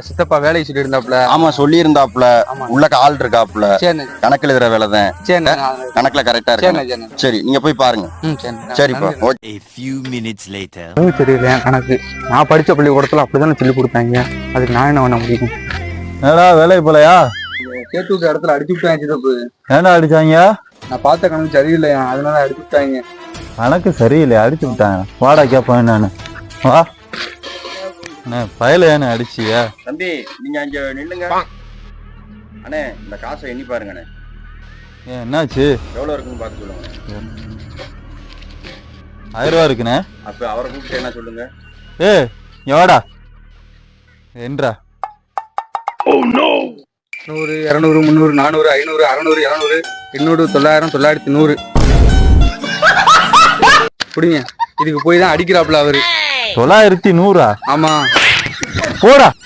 சித்தப்பா வேலைக்கு சொல்லி இருந்தாப்ல. ஆமா சொல்லி இருந்தாப்ல. உள்ள ஆள் இருக்காப்ல. கணக்குல எழுதுற வேலை தான். கணக்குல கரெக்டா இருக்கு. சரி நீங்க போய் பாருங்க. சரிப்பா. தெரியல கணக்கு. நான் படிச்ச பள்ளிக்கூடத்துல அப்படிதான் சொல்லி கொடுத்தாங்க. அதுக்கு நான் என்ன பண்ண முடியும்? ஏடா வேலைக்கு போலையா? கேட்டு விட்ட இடத்துல அடிச்சு விட்டாங்க சித்தப்பு. ஏன்டா அடிச்சாங்க? நான் பார்த்த கணக்கு சரியில்லையா, அதனால அடிச்சு விட்டாங்க. கணக்கு சரியில்லையா? அடிச்சு விட்டாங்க. வாடா கேப்பேன் நானு. வா பயல ஏன்னு அடிச்சியா? தம்பி நீங்க அங்க நில்லுங்க. அண்ணே இந்த காசை எண்ணி பாருங்கண்ணே. என்னாச்சு? எவ்வளவு இருக்குன்னு பார்த்து சொல்லுங்க. 1000 ரூபா இருக்குண்ணே. அப்ப அவரை கூப்பிட்டு என்ன சொல்லுங்க. எவாடா என்றா 100, 200, 300, 400, 500, 600, 700, 800, 900, 900. புடிங்க. இதுக்கு போய் தான் அடிக்கிறாப்ல அவரு. 900? ஆமா போடா.